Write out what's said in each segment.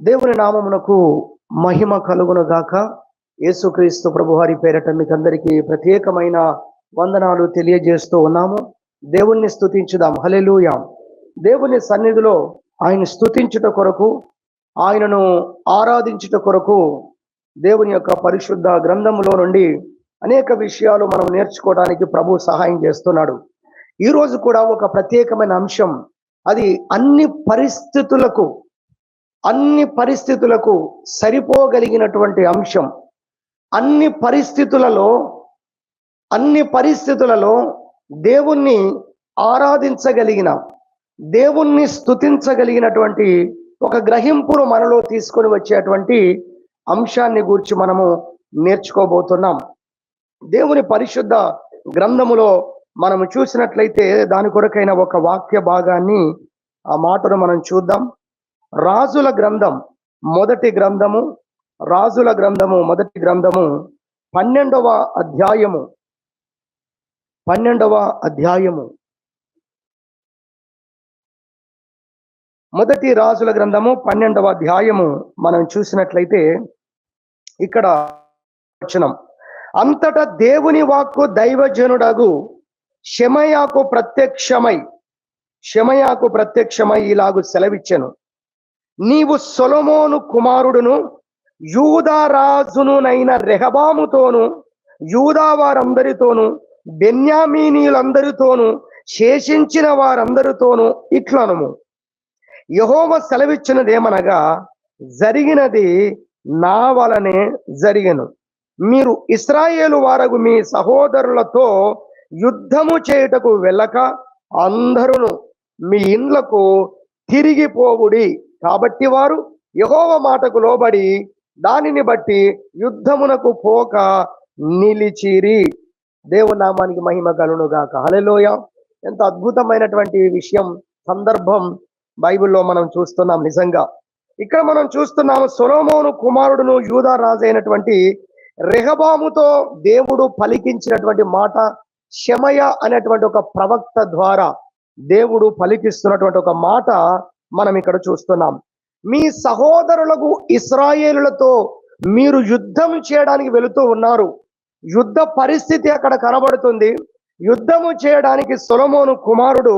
దేవుని నామమునకు మహిమ కలుగును గాక. యేసుక్రీస్తు ప్రభువారి పేరట మీకందరికీ ప్రత్యేకమైన వందనాలు తెలియజేస్తూ ఉన్నాము. దేవుణ్ణి స్తుతించుదాం. హల్లెలూయా. దేవుని సన్నిధిలో ఆయన స్తుతించుట కొరకు, ఆయనను ఆరాధించుట కొరకు దేవుని యొక్క పరిశుద్ధ గ్రంథములో నుండి అనేక విషయాలు మనం నేర్చుకోవడానికి ప్రభు సహాయం చేస్తున్నాడు. ఈరోజు కూడా ఒక ప్రత్యేకమైన అంశం, అది అన్ని పరిస్థితులకు సరిపోగలిగినటువంటి అంశం. అన్ని పరిస్థితులలో దేవుణ్ణి ఆరాధించగలిగిన, దేవుణ్ణి స్తుతించగలిగినటువంటి ఒక గ్రహింపును మనలో తీసుకొని వచ్చేటువంటి అంశాన్ని గురించి మనము నేర్చుకోబోతున్నాం. దేవుని పరిశుద్ధ గ్రంథములో మనము చూసినట్లయితే దాని కొరకైన ఒక వాక్య భాగాన్ని, ఆ మాటను మనం చూద్దాం. రాజుల గ్రంథం మొదటి గ్రంథము 12వ అధ్యాయము మొదటి రాజుల గ్రంథము 12వ అధ్యాయము మనం చూసినట్లయితే ఇక్కడ వచనం, అంతటా దేవుని వాక్కు దైవజనుడగు షెమయాకు ప్రత్యక్షమై ఇలాగు సెలవిచ్చెను, నీవు సొలొమోను కుమారుడును యూదా రాజునునైన రెహబాముతోను యూదా వారందరితోను బెన్యామీనీయులందరితోను శేషించిన వారందరితోను ఇట్లనుము, యెహోవా సెలవిచ్చినదేమనగా, జరిగినది నా వలనే జరిగెను. మీరు ఇశ్రాయేలు వారగు మీ సహోదరులతో యుద్ధము చేయుటకు వెళ్ళక అందరును మీ ఇండ్లకు తిరిగిపోవుడి. కాబట్టి వారు యెహోవా మాటకు లోబడి దానిని బట్టి యుద్ధమునకు పోక నిలిచిరి. దేవుని నామానికి మహిమ కలుగును గాక. హల్లెలూయా. ఎంత అద్భుతమైనటువంటి విషయం, సందర్భం బైబిల్లో మనం చూస్తున్నాం. నిజంగా ఇక్కడ మనం చూస్తున్నాము, సొలొమోను కుమారుడును యూదా రాజు అయినటువంటి రెహబాముతో దేవుడు పలికించినటువంటి మాట, షెమయ అనేటువంటి ఒక ప్రవక్త ద్వారా దేవుడు పలికిస్తున్నటువంటి ఒక మాట మనం ఇక్కడ చూస్తున్నాం. మీ సహోదరులకు ఇశ్రాయేలులతో మీరు యుద్ధం చేయడానికి వెళుతూ ఉన్నారు. యుద్ధ పరిస్థితి అక్కడ కనబడుతుంది. యుద్ధము చేయడానికి సొలొమోను కుమారుడు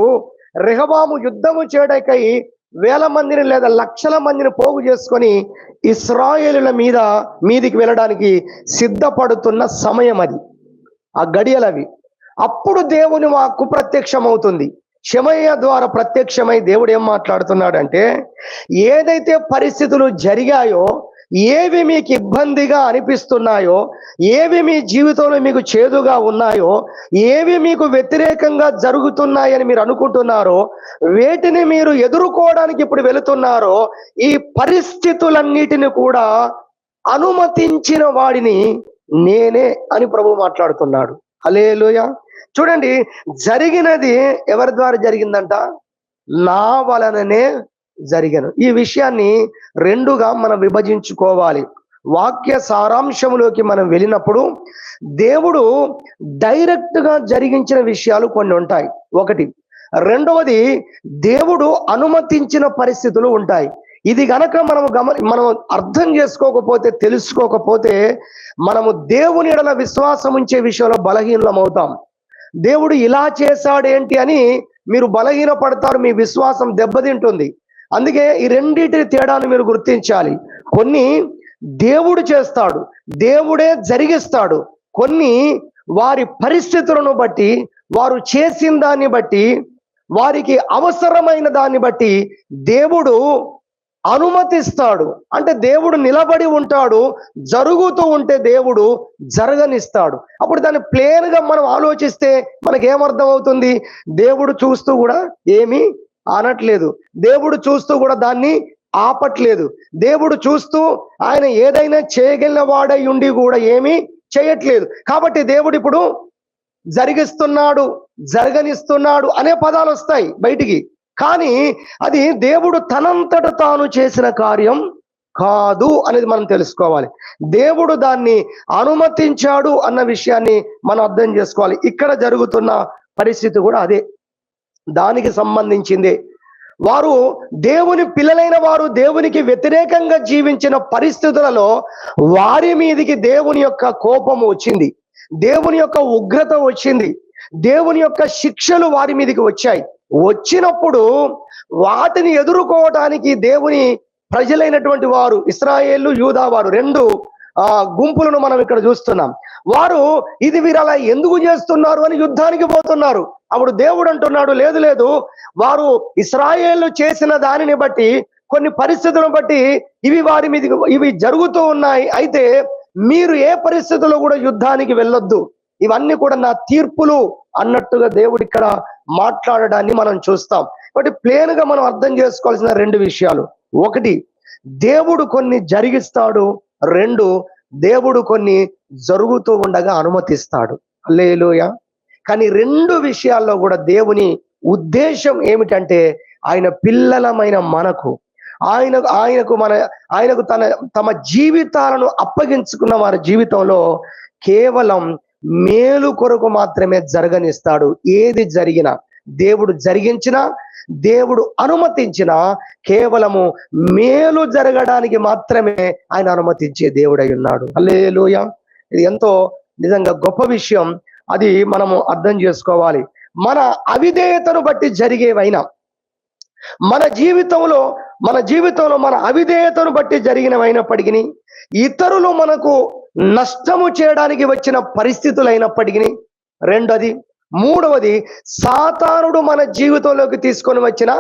రెహబాము యుద్ధము చేయడానికై వేల మందిని లేదా లక్షల మందిని పోగు చేసుకొని ఇశ్రాయేలుల మీదికి వెళ్ళడానికి సిద్ధపడుతున్న సమయం అది, ఆ గడియలవి. అప్పుడు దేవుని వాక్కు ప్రత్యక్షమవుతుంది. షెమయ్య ద్వారా ప్రత్యక్షమై దేవుడు ఏం మాట్లాడుతున్నాడంటే, ఏదైతే పరిస్థితులు జరిగాయో, ఏవి మీకు ఇబ్బందిగా అనిపిస్తున్నాయో, ఏవి మీ జీవితంలో మీకు చేదుగా ఉన్నాయో, ఏవి మీకు వ్యతిరేకంగా జరుగుతున్నాయని మీరు అనుకుంటున్నారో, వేటిని మీరు ఎదుర్కోవడానికి ఇప్పుడు వెళుతున్నారో, ఈ పరిస్థితులన్నిటిని కూడా అనుమతించిన వాడిని నేనే అని ప్రభు మాట్లాడుతున్నాడు. హల్లెలూయా. చూడండి, జరిగినది ఎవరి ద్వారా జరిగిందంట? నా వలననే జరిగను. ఈ విషయాన్ని రెండుగా మనం విభజించుకోవాలి. వాక్య సారాంశంలోకి మనం వెళ్ళినప్పుడు దేవుడు డైరెక్ట్ గా జరిగించిన విషయాలు కొన్ని ఉంటాయి, ఒకటి. రెండవది, దేవుడు అనుమతించిన పరిస్థితులు ఉంటాయి. ఇది గనక మనం అర్థం చేసుకోకపోతే, తెలుసుకోకపోతే, మనము దేవుని ఎడల విశ్వాసం ఉంచే విషయంలో బలహీనం అవుతాం. దేవుడు ఇలా చేశాడేంటి అని మీరు బలహీన పడతారు, మీ విశ్వాసం దెబ్బతింటుంది. అందుకే ఈ రెండింటి తేడాను మీరు గుర్తించాలి. కొన్ని దేవుడు చేస్తాడు, దేవుడే జరిగిస్తాడు. కొన్ని వారి పరిస్థితులను బట్టి, వారు చేసిన దాన్ని బట్టి, వారికి అవసరమైన దాన్ని బట్టి దేవుడు అనుమతిస్తాడు. అంటే దేవుడు నిలబడి ఉంటాడు, జరుగుతూ ఉంటే దేవుడు జరగనిస్తాడు. అప్పుడు దాన్ని ప్లేన్ గా మనం ఆలోచిస్తే మనకేమర్థం అవుతుంది? దేవుడు చూస్తూ కూడా ఏమీ అనట్లేదు, దేవుడు చూస్తూ కూడా దాన్ని ఆపట్లేదు, దేవుడు చూస్తూ ఆయన ఏదైనా చేయగలిగిన వాడై ఉండి కూడా ఏమీ చేయట్లేదు. కాబట్టి దేవుడు ఇప్పుడు జరిగిస్తున్నాడు, జరగనిస్తున్నాడు అనే పదాలు వస్తాయి బయటికి. కానీ అది దేవుడు తనంతట తాను చేసిన కార్యం కాదు అనేది మనం తెలుసుకోవాలి. దేవుడు దాన్ని అనుమతించాడు అన్న విషయాన్ని మనం అర్థం చేసుకోవాలి. ఇక్కడ జరుగుతున్న పరిస్థితి కూడా అదే, దానికి సంబంధించిందే. వారు దేవుని పిల్లలైన వారు దేవునికి వ్యతిరేకంగా జీవించిన పరిస్థితులలో వారి మీదికి దేవుని యొక్క కోపము వచ్చింది, దేవుని యొక్క ఉగ్రత వచ్చింది, దేవుని యొక్క శిక్షలు వారి మీదకి వచ్చాయి. వచ్చినప్పుడు వాటిని ఎదుర్కోవటానికి దేవుని ప్రజలైనటువంటి వారు ఇశ్రాయేలు యూదా వారు రెండు గుంపులను మనం ఇక్కడ చూస్తున్నాం. వారు ఇది వీరు అలా ఎందుకు చేస్తున్నారు అని యుద్ధానికి పోతున్నారు. అప్పుడు దేవుడు అంటున్నాడు, లేదు లేదు, వారు ఇశ్రాయేలు చేసిన దానిని బట్టి కొన్ని పరిస్థితులను బట్టి ఇవి జరుగుతూ ఉన్నాయి. అయితే మీరు ఏ పరిస్థితుల్లో కూడా యుద్ధానికి వెళ్ళొద్దు, ఇవన్నీ కూడా నా తీర్పులు అన్నట్టుగా దేవుడు ఇక్కడ మాట్లాడడాన్ని మనం చూస్తాం. కాబట్టి ప్లేన్ గా మనం అర్థం చేసుకోవాల్సిన రెండు విషయాలు: ఒకటి, దేవుడు కొన్ని జరిగిస్తాడు, రెండు, దేవుడు కొన్ని జరుగుతూ ఉండగా అనుమతిస్తాడు. హల్లెలూయా. కానీ రెండు విషయాల్లో కూడా దేవుని ఉద్దేశం ఏమిటంటే ఆయన పిల్లలమైన మనకు ఆయనకు తమ జీవితాలను అప్పగించుకున్న వారి జీవితంలో కేవలం మేలు కొరకు మాత్రమే జరగనిస్తాడు. ఏది జరిగినా, దేవుడు జరిగించినా, దేవుడు అనుమతించిన కేవలము మేలు జరగడానికి మాత్రమే ఆయన అనుమతించే దేవుడై ఉన్నాడు. హల్లెలూయా. ఇది ఎంతో నిజంగా గొప్ప విషయం. అది మనము అర్థం చేసుకోవాలి. మన అవిధేయతను బట్టి జరిగేవైనా, మన జీవితంలో మన అవిధేయతను బట్టి జరిగినవైనప్పటికీ, ఇతరులు మనకు నష్టము చేయడానికి వచ్చిన పరిస్థితులైనప్పటికీ, రెండోది, మూడవది సాతానుడు మన జీవితంలోకి తీసుకొని వచ్చిన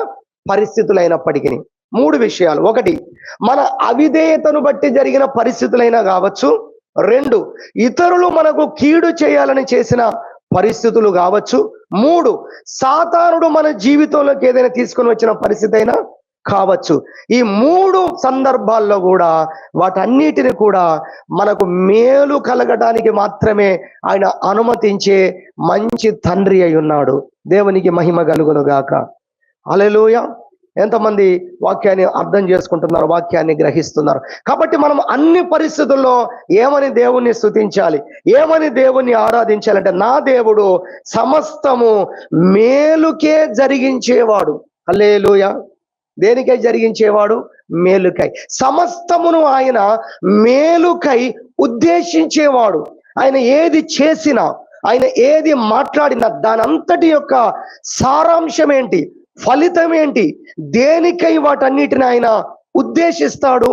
పరిస్థితులైనప్పటికీ, మూడు విషయాలు: ఒకటి, మన అవిధేయతను బట్టి జరిగిన పరిస్థితులైనా కావచ్చు, రెండు, ఇతరులు మనకు కీడు చేయాలని చేసిన పరిస్థితులు కావచ్చు, మూడు, సాతానుడు మన జీవితంలోకి ఏదైనా తీసుకొని వచ్చిన పరిస్థితి అయినా కావచ్చు. ఈ మూడు సందర్భాల్లో కూడా వాటన్నిటిని కూడా మనకు మేలు కలగడానికి మాత్రమే ఆయన అనుమతించే మంచి తండ్రి అయి ఉన్నాడు. దేవునికి మహిమ కలుగును గాక. హల్లెలూయా. ఎంతమంది వాక్యాన్ని అర్థం చేసుకుంటున్నారు, వాక్యాన్ని గ్రహిస్తున్నారు? కాబట్టి మనం అన్ని పరిస్థితుల్లో ఏమని దేవుణ్ణి స్తుతించాలి, ఏమని దేవుణ్ణి ఆరాధించాలంటే, నా దేవుడు సమస్తము మేలుకే జరిగించేవాడు. హల్లెలూయా. దేనికై జరిగించేవాడు? మేలుకై. సమస్తమును ఆయన మేలుకై ఉద్దేశించేవాడు. ఆయన ఏది చేసినా, ఆయన ఏది మాట్లాడినా దాని అంతటి యొక్క సారాంశం ఏంటి, ఫలితం ఏంటి, దేనికై వాటన్నిటిని ఆయన ఉద్దేశిస్తాడు,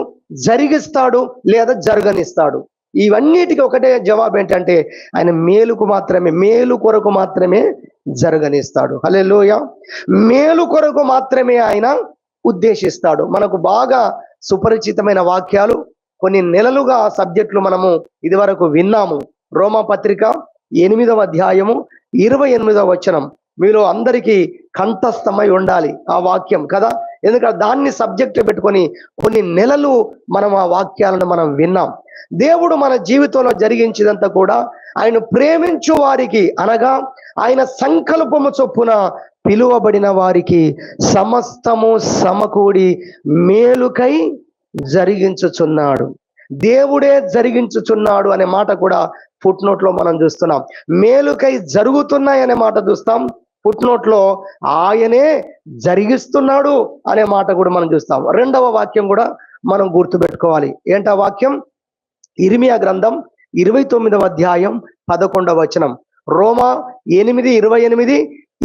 జరిగిస్తాడు లేదా జరగనిస్తాడు. ఇవన్నిటికీ ఒకటే జవాబు ఏంటంటే ఆయన మేలు కొరకు మాత్రమే జరగనిస్తాడు. హల్లెలూయా. మేలు కొరకు మాత్రమే ఆయన ఉద్దేశిస్తాడు. మనకు బాగా సుపరిచితమైన వాక్యాలు, కొన్ని నెలలుగా సబ్జెక్టులు మనము ఇదివరకు విన్నాము. రోమాపత్రిక 8వ అధ్యాయము 28వ వచనం మీలో అందరికీ కంఠస్థమై ఉండాలి ఆ వాక్యం కదా. ఎందుకంటే దాన్ని సబ్జెక్ట్ పెట్టుకొని కొన్ని నెలలు మనం ఆ వాక్యాలను మనం విన్నాం. దేవుడు మన జీవితంలో జరిగించినంత కూడా ఆయన ప్రేమించు వారికి, అనగా ఆయన సంకల్పము చొప్పున పిలువబడిన వారికి సమస్తము సమకూడి మేలుకై జరిగించుచున్నాడు. దేవుడే జరిగించుచున్నాడు అనే మాట కూడా ఫుట్ నోట్ లో మనం చూస్తున్నాం. మేలుకై జరుగుతున్నాయి అనే మాట చూస్తాం, ఫుట్ నోట్ లో ఆయనే జరిగిస్తున్నాడు అనే మాట కూడా మనం చూస్తాం. రెండవ వాక్యం కూడా మనం గుర్తుపెట్టుకోవాలి. ఏంటా వాక్యం? ఇర్మియా గ్రంథం 29వ అధ్యాయం 11వ వచనం. రోమా 8:28,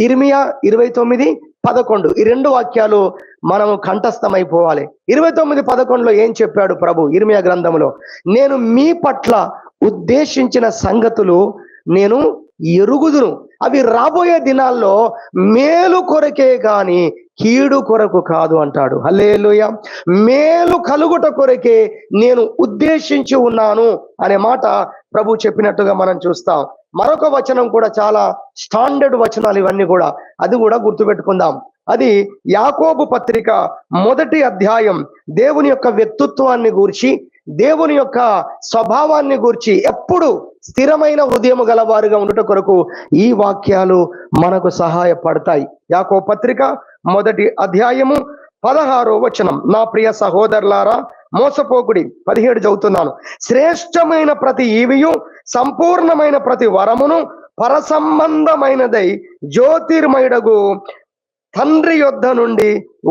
ఇర్మియా 29:11. ఈ రెండు వాక్యాలు మనము కంఠస్థమైపోవాలి. 29:11లో ఏం చెప్పాడు ప్రభు ఇర్మియా గ్రంథంలో? నేను మీ పట్ల ఉద్దేశించిన సంగతులు నేను ఎరుగుదును, అవి రాబోయే దినాల్లో మేలు కొరకే గాని కీడు కొరకు కాదు అంటాడు. హల్లెలూయా. మేలు కలుగుట కొరకే నేను ఉద్దేశించి ఉన్నాను అనే మాట ప్రభు చెప్పినట్టుగా మనం చూస్తాం. మరొక వచనం కూడా చాలా స్టాండర్డ్ వచనాలు ఇవన్నీ కూడా, అది కూడా గుర్తుపెట్టుకుందాం. అది యాకోబు పత్రిక 1వ అధ్యాయం దేవుని యొక్క వ్యక్తిత్వాన్ని గూర్చి, దేవుని యొక్క స్వభావాన్ని గూర్చి ఎప్పుడు స్థిరమైన హృదయము గలవారుగా ఉండుట కొరకు ఈ వాక్యాలు మనకు సహాయపడతాయి. యాకోబు పత్రిక 1వ అధ్యాయము 16వ వచనం. నా ప్రియ సహోదరులారా మోసపోకుడి. 17 చదువుతున్నాను. శ్రేష్టమైన ప్రతి ఈవియు సంపూర్ణమైన ప్రతి వరమును పరసంబంధమైనదై జ్యోతిర్మయుడగు తండ్రి యొద్ద నుండి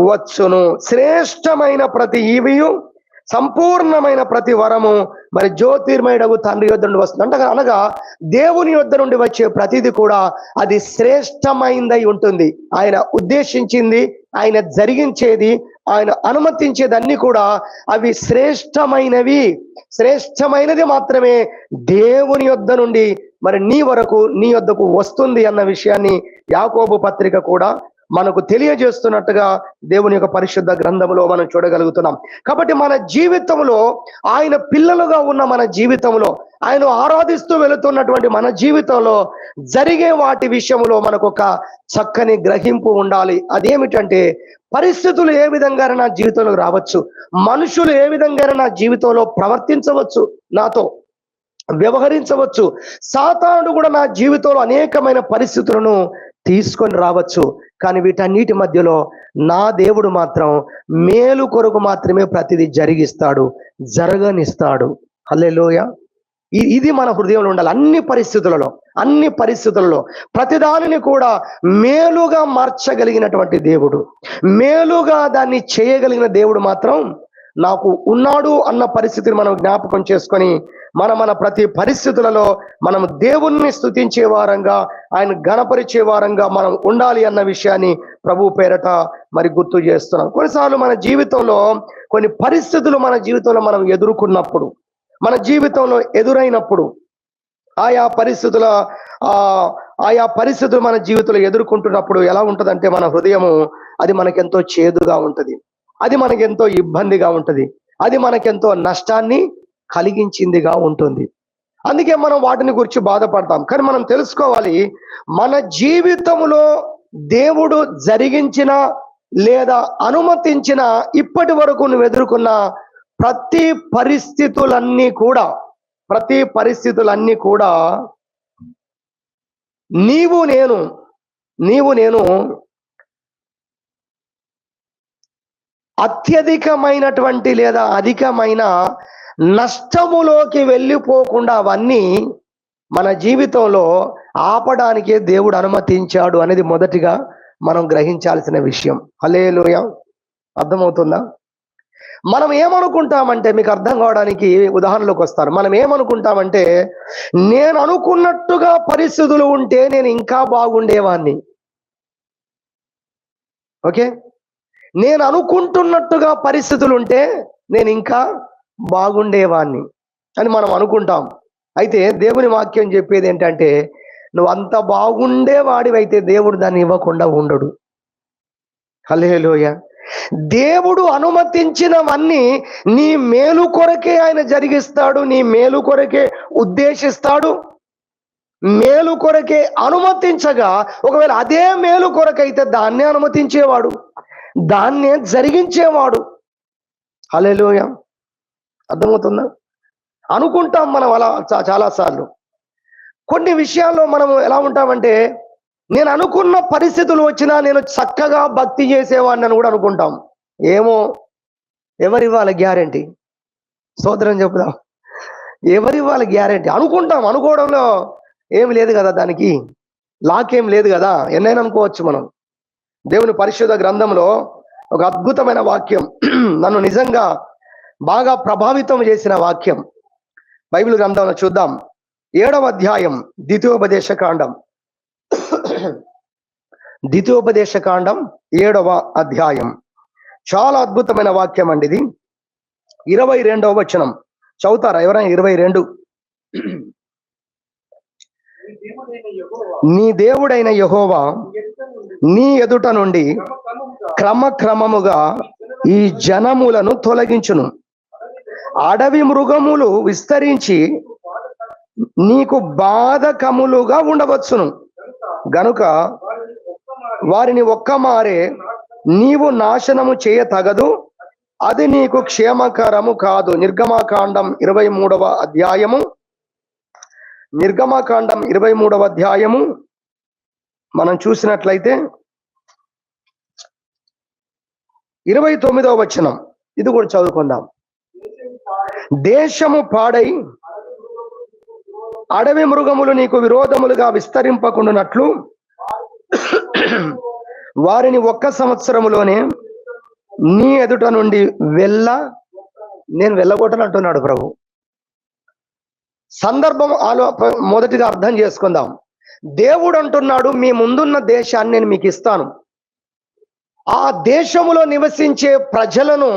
వచ్చును. శ్రేష్టమైన ప్రతి ఈవియు సంపూర్ణమైన ప్రతి వరము మరి జ్యోతిర్మయుడగు తండ్రి యొద్ద నుండి వస్తుంది అంటే, అనగా దేవుని యొద్ద నుండి వచ్చే ప్రతిది కూడా అది శ్రేష్టమైనదై ఉంటుంది. ఆయన ఉద్దేశించింది, ఆయన జరిగించేది, ఆయన అనుమతించేది అన్ని కూడా అవి శ్రేష్టమైనవి. శ్రేష్టమైనది మాత్రమే దేవుని యొద్ద నుండి మరి నీ వరకు, నీ యొద్దకు వస్తుంది అన్న విషయాన్ని యాకోబు పత్రిక కూడా మనకు తెలియజేస్తున్నట్టుగా దేవుని యొక్క పరిశుద్ధ గ్రంథంలో మనం చూడగలుగుతున్నాం. కాబట్టి మన జీవితంలో, ఆయన పిల్లలుగా ఉన్న మన జీవితంలో, ఆయన ఆరాధిస్తూ వెళుతున్నటువంటి మన జీవితంలో జరిగే వాటి విషయంలో మనకు ఒక చక్కని గ్రహింపు ఉండాలి. అదేమిటంటే, పరిస్థితులు ఏ విధంగా నా జీవితంలో రావచ్చు, మనుషులు ఏ విధంగా నా జీవితంలో ప్రవర్తించవచ్చు, నాతో వ్యవహరించవచ్చు, సాతానుడు కూడా నా జీవితంలో అనేకమైన పరిస్థితులను తీసుకొని రావచ్చు. కానీ వీటన్నిటి మధ్యలో నా దేవుడు మాత్రం మేలు కొరకు మాత్రమే ప్రతిదీ జరిగిస్తాడు, జరగనిస్తాడు. హల్లెలూయా. ఇది మన హృదయంలో ఉండాలి. అన్ని పరిస్థితులలో ప్రతిదానిని కూడా మేలుగా మార్చగలిగినటువంటి దేవుడు, మేలుగా దాన్ని చేయగలిగిన దేవుడు మాత్రం నాకు ఉన్నాడు అన్న పరిస్థితిని మనం జ్ఞాపకం చేసుకొని మన ప్రతి పరిస్థితులలో మనం దేవుణ్ణి స్తుతించే వారంగా, ఆయన గణపరిచే వారంగా మనం ఉండాలి అన్న విషయాన్ని ప్రభు పేరట మరి గుర్తు చేస్తున్నాం. కొన్నిసార్లు మన జీవితంలో కొన్ని పరిస్థితులు మన జీవితంలో మనం ఎదుర్కొన్నప్పుడు, మన జీవితంలో ఎదురైనప్పుడు, ఆయా పరిస్థితులు మన జీవితంలో ఎదుర్కొంటున్నప్పుడు ఎలా ఉంటుందంటే, మన హృదయము అది మనకెంతో చేదుగా ఉంటుంది, అది మనకెంతో ఇబ్బందిగా ఉంటుంది, అది మనకెంతో నష్టాన్ని కలిగించిందిగా ఉంటుంది. అందుకే మనం వాటిని గురించి బాధపడతాం. కానీ మనం తెలుసుకోవాలి, మన జీవితంలో దేవుడు జరిగించిన లేదా అనుమతించిన ఇప్పటి వరకు నువ్వు ఎదుర్కొన్న ప్రతి పరిస్థితులన్నీ కూడా నీవు నేను అత్యధికమైనటువంటి లేదా అధికమైన నష్టములోకి వెళ్ళిపోకుండా అవన్నీ మన జీవితంలో ఆపడానికే దేవుడు అనుమతించాడు అనేది మొదటిగా మనం గ్రహించాల్సిన విషయం. హల్లెలూయా. అర్థమవుతుందా? మనం ఏమనుకుంటామంటే, మీకు అర్థం కావడానికి ఉదాహరణలోకి వస్తారు. మనం ఏమనుకుంటామంటే, నేను అనుకున్నట్టుగా పరిస్థితులు ఉంటే నేను ఇంకా బాగుండేవాడిని. ఓకే, నేను అనుకుంటున్నట్టుగా పరిస్థితులు ఉంటే నేను ఇంకా బాగుండేవాడిని అని మనం అనుకుంటాం. అయితే దేవుని వాక్యం చెప్పేది ఏంటంటే, నువ్వు అంత బాగుండేవాడివైతే దేవుడు దాన్ని ఇవ్వకుండా ఉండడు. హల్లెలూయా. దేవుడు అనుమతించినవన్నీ నీ మేలు కొరకే ఆయన జరిగిస్తాడు, నీ మేలు కొరకే ఉద్దేశిస్తాడు, మేలు కొరకే అనుమతించగా, ఒకవేళ అదే మేలు కొరకైతే దాన్నే అనుమతించేవాడు, దాన్నే జరిగించేవాడు. హల్లెలూయా. అర్థమవుతుందా? అనుకుంటాం మనం అలా చాలాసార్లు. కొన్ని విషయాల్లో మనం ఎలా ఉంటామంటే, నేను అనుకున్న పరిస్థితులు వచ్చినా నేను చక్కగా భక్తి చేసేవాడిని అని కూడా అనుకుంటాం. ఏమో, ఎవరివ్వాలి గ్యారెంటీ? స్తోత్రం చెప్పుదాం. ఎవరివ్వాలి గ్యారెంటీ? అనుకుంటాం. అనుకోవడంలో ఏమి లేదు కదా, దానికి లాకేం లేదు కదా, ఎన్నైనా అనుకోవచ్చు మనం. దేవుని పరిశుద్ధ గ్రంథంలో ఒక అద్భుతమైన వాక్యం నన్ను నిజంగా బాగా ప్రభావితం చేసిన వాక్యం బైబిల్ గ్రంథంలో చూద్దాం. 7వ అధ్యాయం ద్వితీయోపదేశకాండం 7వ అధ్యాయం. చాలా అద్భుతమైన వాక్యం అండి ఇది. 22వ వచనం చదువుతారా ఎవరైనా? 22. నీ దేవుడైన యెహోవా నీ ఎదుట నుండి క్రమక్రమముగా ఈ జనములను తొలగించును. అడవి మృగములు విస్తరించి నీకు బాధకములుగా ఉండవచ్చును గనుక వారిని ఒక్కమారే నీవు నాశనము చేయతగదు, అది నీకు క్షేమకరము కాదు. నిర్గమకాండం 23వ అధ్యాయము, నిర్గమకాండం 23వ అధ్యాయము మనం చూసినట్లయితే 29వ వచనం, ఇది కూడా చదువుకుందాం. దేశము పాడై అడవి మృగములు నీకు విరోధములుగా విస్తరింపకుండానట్లు వారిని 1 సంవత్సరములోనే నీ ఎదుట నుండి నేను వెళ్ళగొట్టను అంటున్నాడు ప్రభు. సందర్భం మొదటిగా అర్థం చేసుకుందాం. దేవుడు అంటున్నాడు, మీ ముందున్న దేశాన్ని నేను మీకు ఇస్తాను, ఆ దేశములో నివసించే ప్రజలను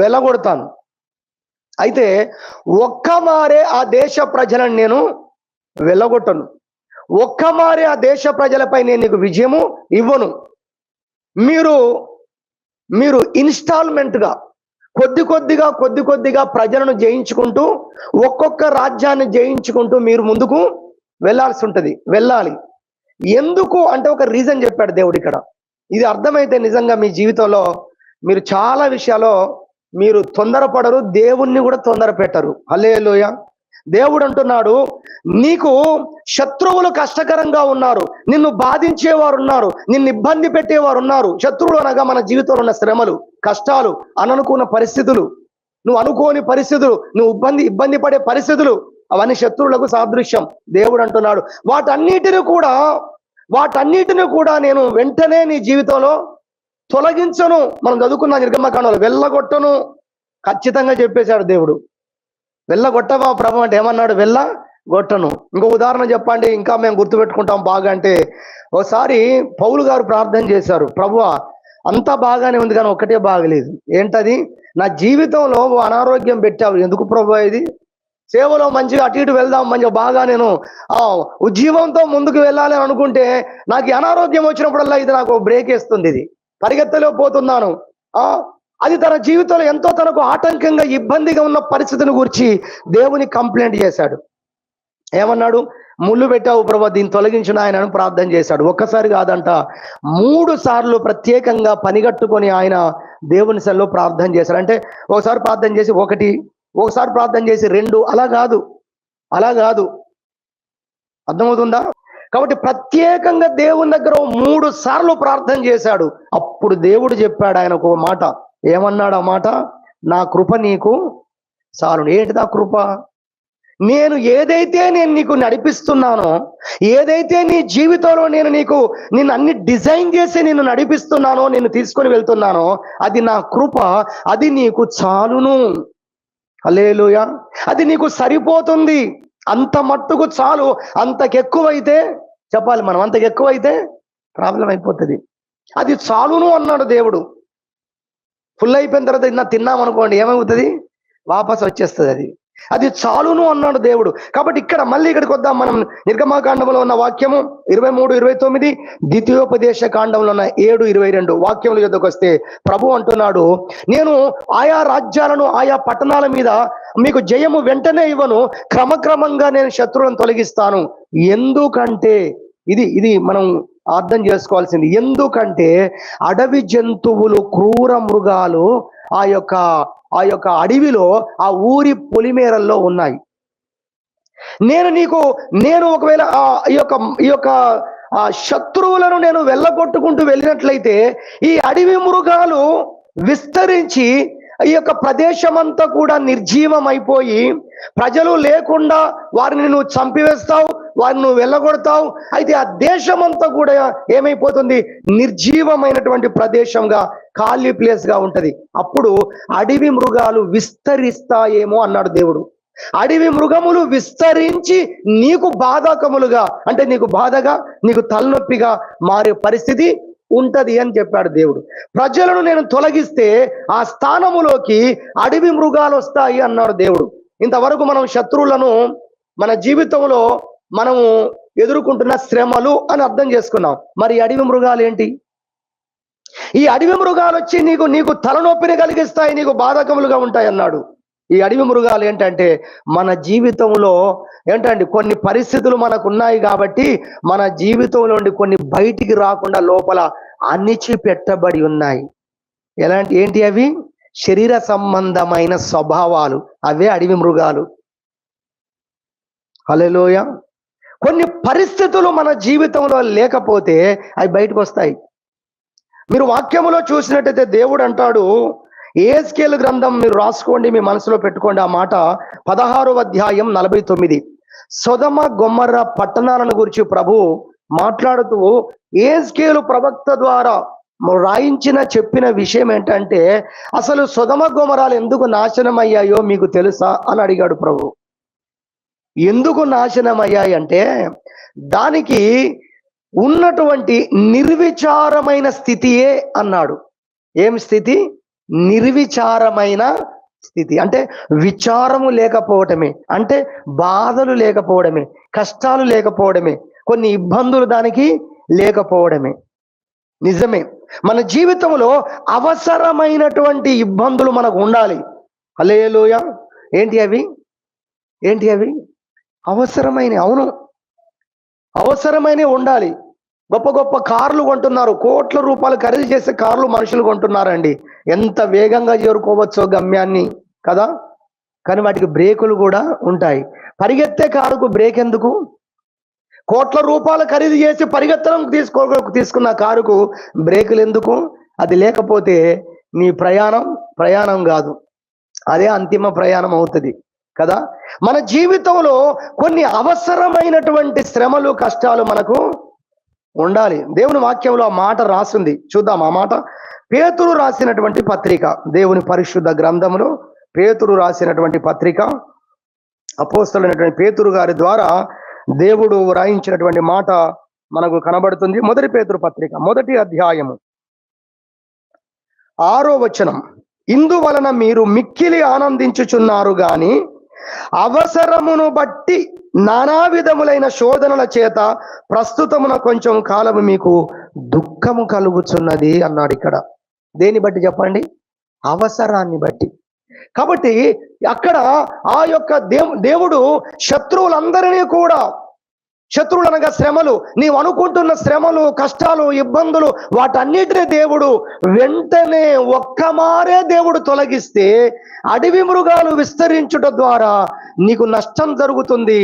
వెళ్ళగొడతాను. అయితే ఒక్కమారే ఆ దేశ ప్రజలను నేను వెళ్ళగొట్టను. ఒక్కమారే ఆ దేశ ప్రజలపై నేను నీకు విజయము ఇవ్వను. మీరు ఇన్స్టాల్మెంట్గా కొద్ది కొద్దిగా ప్రజలను జయించుకుంటూ, ఒక్కొక్క రాజ్యాన్ని జయించుకుంటూ మీరు ముందుకు వెళ్ళాలి. ఎందుకు అంటే ఒక రీజన్ చెప్పాడు దేవుడు ఇక్కడ. ఇది అర్థమైతే నిజంగా మీ జీవితంలో మీరు చాలా విషయాల్లో మీరు తొందరపడరు, దేవుణ్ణి కూడా తొందర పెట్టరు. హల్లెలూయా. దేవుడు అంటున్నాడు, నీకు శత్రువులు కష్టకరంగా ఉన్నారు, నిన్ను బాధించేవారు ఉన్నారు, నిన్ను ఇబ్బంది పెట్టేవారు ఉన్నారు. శత్రువులు అనగా మన జీవితంలో ఉన్న శ్రమలు, కష్టాలు, అననుకున్న పరిస్థితులు, నువ్వు అనుకోని పరిస్థితులు, నువ్వు ఇబ్బంది పడే పరిస్థితులు, అవన్నీ శత్రువులకు సాదృశ్యం. దేవుడు అంటున్నాడు, వాటన్నిటిని కూడా నేను వెంటనే నీ జీవితంలో తొలగించను. మనం చదువుకున్న నిర్గమకాండంలో వెళ్ళగొట్టను ఖచ్చితంగా చెప్పేశాడు దేవుడు. వెళ్ళగొట్టవా ప్రభు అంటే ఏమన్నాడు? వెళ్ళగొట్టను. ఇంకో ఉదాహరణ చెప్పండి, ఇంకా మేము గుర్తుపెట్టుకుంటాం బాగా అంటే, ఒకసారి పౌలు గారు ప్రార్థన చేశారు, ప్రభువా అంతా బాగానే ఉంది కానీ ఒక్కటే బాగలేదు. ఏంటది? నా జీవితంలో అనారోగ్యం పెట్టావు, ఎందుకు ప్రభు? ఇది సేవలో మంచిగా అటు ఇటు వెళ్దాం, మంచిగా బాగా నేను ఉజ్జీవంతో ముందుకు వెళ్ళాలి అని అనుకుంటే నాకు అనారోగ్యం వచ్చినప్పుడల్లా ఇది నాకు బ్రేక్ వేస్తుంది, ఇది పరిగెత్తలేకపోతున్నాను. అది తన జీవితంలో ఎంతో తనకు ఆటంకంగా ఇబ్బందిగా ఉన్న పరిస్థితిని గురించి దేవుని కంప్లైంట్ చేశాడు. ఏమన్నాడు? ముళ్ళు పెట్టావు ప్రభు, దీన్ని తొలగించిన ఆయనను ప్రార్థన చేశాడు. ఒక్కసారి కాదంట, 3 సార్లు ప్రత్యేకంగా పనిగట్టుకొని ఆయన దేవుని సన్నిధిలో ప్రార్థన చేశాడు. అంటే ఒకసారి ప్రార్థన చేసి 1, ఒకసారి ప్రార్థన చేసి 2, అలా కాదు. అర్థమవుతుందా? కాబట్టి ప్రత్యేకంగా దేవుని దగ్గర 3 సార్లు ప్రార్థన చేశాడు. అప్పుడు దేవుడు చెప్పాడు ఆయనకు ఒక మాట. ఏమన్నాడు ఆ మాట? నా కృప నీకు చాలును. ఏంటిదా కృప? నేను నీకు నడిపిస్తున్నానో, ఏదైతే నీ జీవితంలో నిన్ను అన్ని డిజైన్ చేసి నిన్ను నడిపిస్తున్నానో, నిన్ను తీసుకొని వెళ్తున్నానో, అది నా కృప, అది నీకు చాలును. హల్లెలూయా. అది నీకు సరిపోతుంది, అంత మట్టుకు చాలు. అంతకెక్కువైతే చెప్పాలి మనం, అంతకెక్కువైతే ప్రాబ్లం అయిపోతుంది. అది చాలును అన్నాడు దేవుడు. ఫుల్ అయిపోయిన తర్వాత తిన్నామనుకోండి ఏమవుతుంది? వాపస్ వచ్చేస్తుంది. అది చాలును అన్నాడు దేవుడు. కాబట్టి ఇక్కడికి వద్దాం మనం. నిర్గమకాండంలో ఉన్న వాక్యము 23-29, ద్వితీయోపదేశ కాండంలో ఉన్న 7-22 వాక్యముల యొద్దకు వస్తే ప్రభు అంటున్నాడు, నేను ఆయా రాజ్యాలను, ఆయా పట్టణాల మీద మీకు జయము వెంటనే ఇవ్వను, క్రమక్రమంగా నేను శత్రువులను తొలగిస్తాను. ఎందుకంటే ఇది మనం అర్థం చేసుకోవాల్సింది. ఎందుకంటే అడవి జంతువులు, క్రూర మృగాలు ఆ యొక్క అడవిలో, ఆ ఊరి పొలిమేరల్లో ఉన్నాయి. నేను ఒకవేళ ఈ యొక్క శత్రువులను నేను వెళ్ళగొట్టుకుంటూ వెళ్ళినట్లయితే ఈ అడవి మృగాలు విస్తరించి ఈ యొక్క ప్రదేశమంతా కూడా నిర్జీవం అయిపోయి, ప్రజలు లేకుండా వారిని నువ్వు చంపివేస్తావు, వారిని నువ్వు వెళ్ళగొడతావు. అయితే ఆ దేశమంతా కూడా ఏమైపోతుంది? నిర్జీవమైనటువంటి ప్రదేశంగా, ఖాళీ ప్లేస్ గా ఉంటది. అప్పుడు అడవి మృగాలు విస్తరిస్తాయేమో అన్నాడు దేవుడు. అడవి మృగములు విస్తరించి నీకు బాధకములుగా, అంటే నీకు బాధగా, నీకు తలనొప్పిగా మారే పరిస్థితి ఉంటది అని చెప్పాడు దేవుడు. ప్రజలను నేను తొలగిస్తే ఆ స్థానములోకి అడవి మృగాలు వస్తాయి అన్నాడు దేవుడు. ఇంతవరకు మనం శత్రువులను మన జీవితంలో మనము ఎదుర్కొంటున్న శ్రమలు అని అర్థం చేసుకున్నాం. మరి అడవి మృగాలు ఏంటి? ఈ అడవి మృగాలు వచ్చి నీకు తలనొప్పిని కలిగిస్తాయి, నీకు బాధకములుగా ఉంటాయి అన్నాడు. ఈ అడవి మృగాలు ఏంటంటే మన జీవితంలో కొన్ని పరిస్థితులు మనకు ఉన్నాయి కాబట్టి మన జీవితంలో నుండి కొన్ని బయటికి రాకుండా లోపల అణిచి పెట్టబడి ఉన్నాయి. ఏంటి అవి? శరీర సంబంధమైన స్వభావాలు, అవే అడవి మృగాలు. హల్లెలూయా. కొన్ని పరిస్థితులు మన జీవితంలో లేకపోతే అవి బయటకు వస్తాయి. మీరు వాక్యములో చూసినట్టయితే దేవుడు అంటాడు, యెహెజ్కేలు గ్రంథం మీరు రాసుకోండి, మీ మనసులో పెట్టుకోండి ఆ మాట. 16వ అధ్యాయం 49. సొదొమ గొమొర్రా పట్టణాలను గురించి ప్రభు మాట్లాడుతూ యేహెజ్కేలు ప్రవక్త ద్వారా చెప్పిన విషయం ఏంటంటే, అసలు సొదొమ గొమొరాలు ఎందుకు నాశనం అయ్యాయో మీకు తెలుసా అని అడిగాడు ప్రభు. ఎందుకు నాశనం అయ్యాయి అంటే, దానికి ఉన్నటువంటి నిర్విచారమైన స్థితియే అన్నాడు. ఏం స్థితి? నిర్విచారమైన స్థితి. అంటే విచారము లేకపోవడమే, అంటే బాధలు లేకపోవడమే, కష్టాలు లేకపోవడమే, కొన్ని ఇబ్బందులు దానికి లేకపోవడమే. నిజమే, మన జీవితంలో అవసరమైనటువంటి ఇబ్బందులు మనకు ఉండాలి. హల్లెలూయా. ఏంటి అవి? ఏంటి అవి? అవసరమైన, అవును, అవసరమైనవి ఉండాలి. గొప్ప గొప్ప కార్లు కొంటున్నారు, కోట్ల రూపాయలు ఖరీదు చేసే కార్లు మనుషులు కొంటున్నారండి. ఎంత వేగంగా చేరుకోవచ్చో గమ్యాన్ని కదా, కానీ వాటికి బ్రేకులు కూడా ఉంటాయి. పరిగెత్తే కారుకు బ్రేక్ ఎందుకు? కోట్ల రూపాయలు ఖరీదు చేసి పరిగెత్తడం తీసుకున్న కారుకు బ్రేకులు ఎందుకు? అది లేకపోతే నీ ప్రయాణం కాదు, అదే అంతిమ ప్రయాణం అవుతుంది కదా. మన జీవితంలో కొన్ని అవసరమైనటువంటి శ్రమలు, కష్టాలు మనకు ఉండాలి. దేవుని వాక్యంలో ఆ మాట రాసింది, చూద్దాం. ఆ మాట పేతురు రాసినటువంటి పత్రిక, దేవుని పరిశుద్ధ గ్రంథములో పేతురు రాసినటువంటి పత్రిక, అపోస్తలుడైనటువంటి పేతురు గారి ద్వారా దేవుడు రాయించినటువంటి మాట మనకు కనబడుతుంది. మొదటి పేతురు పత్రిక 1వ అధ్యాయము 6వ వచనం. ఇందువలన మీరు మిక్కిలి ఆనందించుచున్నారు గాని అవసరమును బట్టి నానా విధములైన శోధనల చేత ప్రస్తుతమున కొంచెం కాలము మీకు దుఃఖము కలుగుచున్నది అన్నాడు. ఇక్కడ దేని బట్టి చెప్పండి? అవసరాన్ని బట్టి. కాబట్టి అక్కడ ఆ యొక్క దేవుడు శత్రువులందరినీ కూడా, శత్రువులు అనగా శ్రమలు, నీవు అనుకుంటున్న శ్రమలు, కష్టాలు, ఇబ్బందులు, వాటన్నిటినీ దేవుడు వెంటనే ఒక్కమారే దేవుడు తొలగిస్తే అడవి మృగాలు విస్తరించుట ద్వారా నీకు నష్టం జరుగుతుంది.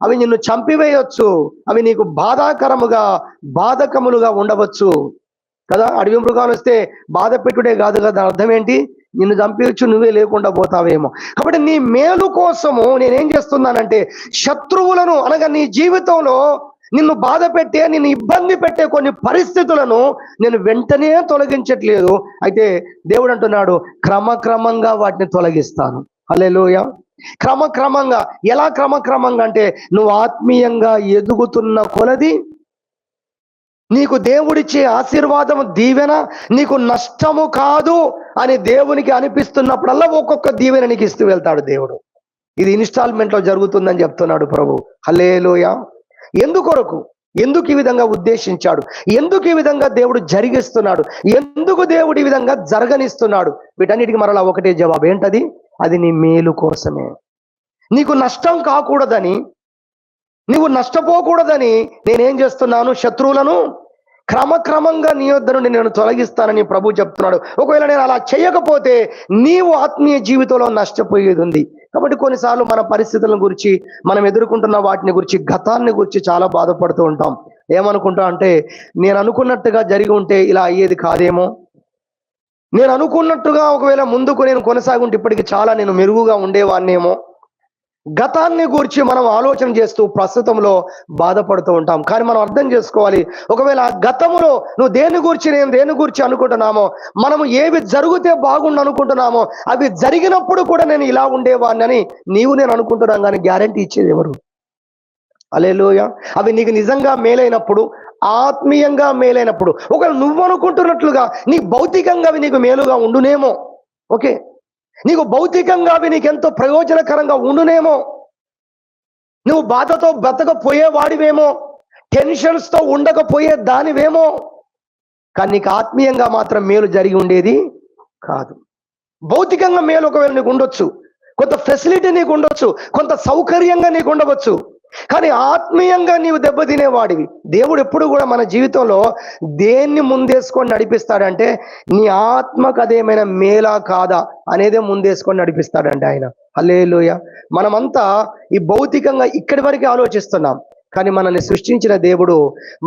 అవి నిన్ను చంపివేయొచ్చు, అవి నీకు బాధకములుగా ఉండవచ్చు కదా. అడవి మృగాలు వస్తే బాధ పెట్టుడే కాదు కదా, అర్థం ఏంటి? నిన్ను చంపేయచ్చు, నువ్వే లేకుండా పోతావేమో. కాబట్టి నీ మేలు కోసము నేనేం చేస్తున్నానంటే, శత్రువులను అనగా నీ జీవితంలో నిన్ను బాధ పెట్టే, నిన్ను ఇబ్బంది పెట్టే కొన్ని పరిస్థితులను నేను వెంటనే తొలగించట్లేదు. అయితే దేవుడు అంటున్నాడు, క్రమక్రమంగా వాటిని తొలగిస్తాను. హల్లెలూయా. క్రమక్రమంగా. ఎలా క్రమక్రమంగా అంటే, నువ్వు ఆత్మీయంగా ఎదుగుతున్న కొలది నీకు దేవుడిచ్చే ఆశీర్వాదము, దీవెన నీకు నష్టము కాదు అని దేవునికి అనిపిస్తున్నప్పుడల్లా ఒక్కొక్క దీవెన నీకు ఇస్తూ వెళ్తాడు దేవుడు. ఇది ఇన్స్టాల్మెంట్ లో జరుగుతుందని చెప్తున్నాడు ప్రభు. హల్లెలూయా. ఎందుకొరకు? ఎందుకు ఈ విధంగా ఉద్దేశించాడు? ఎందుకు ఈ విధంగా దేవుడు జరిగిస్తున్నాడు? ఎందుకు దేవుడు ఈ విధంగా జరగనిస్తున్నాడు? వీటన్నిటికీ మరలా ఒకటే జవాబు. ఏంటది? అది నీ మేలు కోసమే. నీకు నష్టం కాకూడదని, నువ్వు నష్టపోకూడదని నేనేం చేస్తున్నాను? శత్రువులను క్రమక్రమంగా నీ యొద్ద నుండి నేను తొలగిస్తానని ప్రభు చెప్తున్నాడు. ఒకవేళ నేను అలా చేయకపోతే నీవు ఆత్మీయ జీవితంలో నష్టపోయేది ఉంది. కాబట్టి కొన్నిసార్లు మన పరిస్థితుల గురించి, మనం ఎదుర్కొంటున్న వాటిని గురించి, గతాన్ని గురించి చాలా బాధపడుతూ ఉంటాం. ఏమనుకుంటాం అంటే, నేను అనుకున్నట్టుగా జరిగి ఉంటే ఇలా అయ్యేది కాదేమో, నేను అనుకున్నట్టుగా ఒకవేళ ముందుకు నేను కొనసాగుంటే ఇప్పటికి చాలా నేను మెరుగుగా ఉండేవాన్నేమో. గతాన్ని గురించి మనం ఆలోచన చేస్తూ ప్రస్తుతంలో బాధపడుతూ ఉంటాం. కానీ మనం అర్థం చేసుకోవాలి, ఒకవేళ గతములో నువ్వు దేని గురించి, నేను దేని గురించి అనుకుంటున్నామో, మనము ఏవి జరిగితే బాగుండు అనుకుంటున్నామో అవి జరిగినప్పుడు కూడా నేను ఇలా ఉండేవాడిని నీవు నేను అనుకుంటున్నాం, కానీ గ్యారంటీ ఇచ్చేది ఎవరు? హల్లెలూయా. అవి నీకు నిజంగా మేలైనప్పుడు, ఆత్మీయంగా మేలైనప్పుడు, ఒకవేళ నువ్వు అనుకుంటున్నట్లుగా నీ భౌతికంగా అవి నీకు మేలుగా ఉండునేమో. ఓకే, నీకు భౌతికంగా అవి నీకెంతో ప్రయోజనకరంగా ఉండునేమో. నువ్వు బాధతో బ్రతకపోయేవాడివేమో, టెన్షన్స్తో ఉండకపోయే దానివేమో. కానీ నీకు ఆత్మీయంగా మాత్రం మేలు జరిగి ఉండేది కాదు. భౌతికంగా మేలు ఒకవేళ నీకు ఉండొచ్చు, కొంత ఫెసిలిటీ నీకు ఉండొచ్చు, కొంత సౌకర్యంగా నీకు ఉండవచ్చు, కానీ ఆత్మీయంగా నీవు దెబ్బతినేవాడివి. దేవుడు ఎప్పుడు కూడా మన జీవితంలో దేన్ని ముందేసుకొని నడిపిస్తాడంటే, నీ ఆత్మకు అదేమైనా మేలా కాదా అనేదే ముందేసుకొని నడిపిస్తాడంటే ఆయన. హల్లెలూయా. మనమంతా ఈ భౌతికంగా ఇక్కడి వరకు ఆలోచిస్తున్నాం, కానీ మనల్ని సృష్టించిన దేవుడు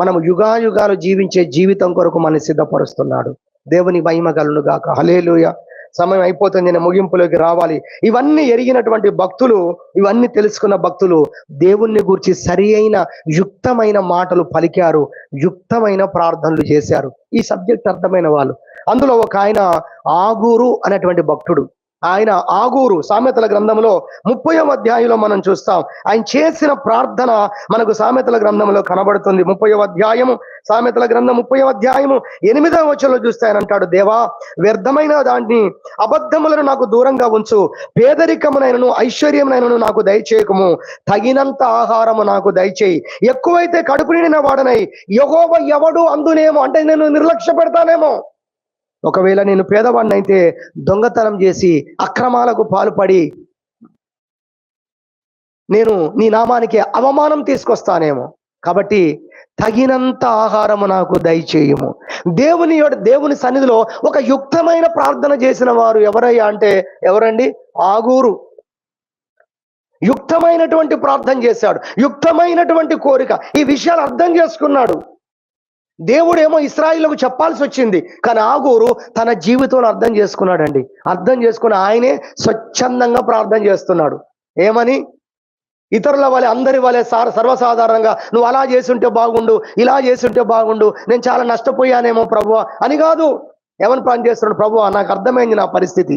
మనం యుగాయుగాలు జీవించే జీవితం కొరకు మనల్ని సిద్ధపరుస్తున్నాడు. దేవుని మహిమ కలుగును గాక. హల్లెలూయా. సమయం అయిపోతుంది, నేను ముగింపులోకి రావాలి. ఇవన్నీ ఎరిగినటువంటి భక్తులు, ఇవన్నీ తెలుసుకున్న భక్తులు దేవుణ్ణి గూర్చి సరి అయిన యుక్తమైన మాటలు పలికారు, యుక్తమైన ప్రార్థనలు చేశారు. ఈ సబ్జెక్ట్ అర్థమైన వాళ్ళు. అందులో ఒక ఆయన ఆగూరు అనేటువంటి భక్తుడు. ఆయన ఆగూరు సామెతల గ్రంథంలో 30వ అధ్యాయంలో మనం చూస్తాం. ఆయన చేసిన ప్రార్థన మనకు సామెతల గ్రంథంలో కనబడుతుంది. 30వ అధ్యాయము, సామెతల గ్రంథం 30వ అధ్యాయము 8వ వచనంలో చూస్తే ఆయన అంటాడు, దేవా, వ్యర్థమైన దాన్ని, అబద్ధములను నాకు దూరంగా ఉంచు, పేదరికమునైనను ఐశ్వర్యమునైనను నాకు దయచేయకము, తగినంత ఆహారము నాకు దయచేయి, ఎక్కువైతే కడుపు నిండిన వాడనై యెహోవా ఎవడు అందునేమో, అంటే నేను నిర్లక్ష్య పెడతానేమో. ఒకవేళ నేను పేదవాడిని అయితే దొంగతనం చేసి అక్రమాలకు పాల్పడి నేను నీ నామానికి అవమానం తీసుకొస్తానేమో. కాబట్టి తగినంత ఆహారము నాకు దయచేయము. దేవుని సన్నిధిలో ఒక యుక్తమైన ప్రార్థన చేసిన వారు ఎవరయ్యా అంటే ఎవరండి? ఆగూరు. యుక్తమైనటువంటి ప్రార్థన చేశాడు, యుక్తమైనటువంటి కోరిక. ఈ విషయాలు అర్థం చేసుకున్నాడు. దేవుడేమో ఇశ్రాయేలుకు చెప్పాల్సి వచ్చింది, కానీ ఆగూరు తన జీవితంలో అర్థం చేసుకున్నాడండి. అర్థం చేసుకుని ఆయనే స్వచ్ఛందంగా ప్రార్థన చేస్తున్నాడు. ఏమని? ఇతరుల వలె, అందరి వలె సర్వసాధారణంగా నువ్వు అలా చేసుంటే బాగుండు, ఇలా చేసుంటే బాగుండు, నేను చాలా నష్టపోయానేమో ప్రభువా అని కాదు. ఏమని ప్రార్థన చేస్తున్నాడు? ప్రభువా, నాకు అర్థమైంది నా పరిస్థితి,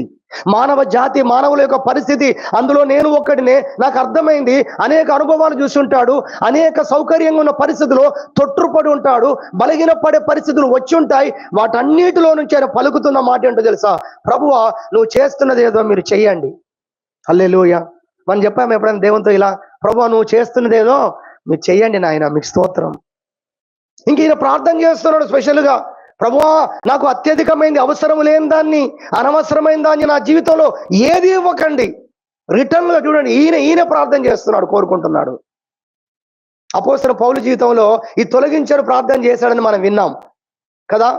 మానవ జాతి, మానవుల యొక్క పరిస్థితి, అందులో నేను ఒక్కడినే, నాకు అర్థమైంది. అనేక అనుభవాలు చూస్తుంటాడు, అనేక సౌకర్యంగా ఉన్న పరిస్థితుల్లో తొట్టుపడి ఉంటాడు, బలహీన పడే పరిస్థితులు వచ్చి ఉంటాయి. వాటన్నిటిలో నుంచి ఆయన పలుకుతున్న మాట ఏంటో తెలుసా? ప్రభువా, నువ్వు చేస్తున్నది ఏదో మీరు చెయ్యండి. హల్లెలూయా. మనం చెప్పాము ఎప్పుడైనా దేవునితో ఇలా, ప్రభువా నువ్వు చేస్తున్నది ఏదో మీరు చెయ్యండి నాయన, మీకు స్తోత్రం. ఇంక ఈయన ప్రార్థన చేస్తున్నాడు స్పెషల్గా, ప్రభువా నాకు అత్యధికమైంది, అవసరం లేని దాన్ని, అనవసరమైన దాన్ని నా జీవితంలో ఏది ఇవ్వకండి. రిటర్న్ గా చూడండి, ఈయన ప్రార్థన చేస్తున్నాడు, కోరుకుంటున్నాడు. అపోస్తలుడైన పౌలు జీవితంలో ఈ తొలగించడు ప్రార్థన చేశాడని మనం విన్నాం కదా.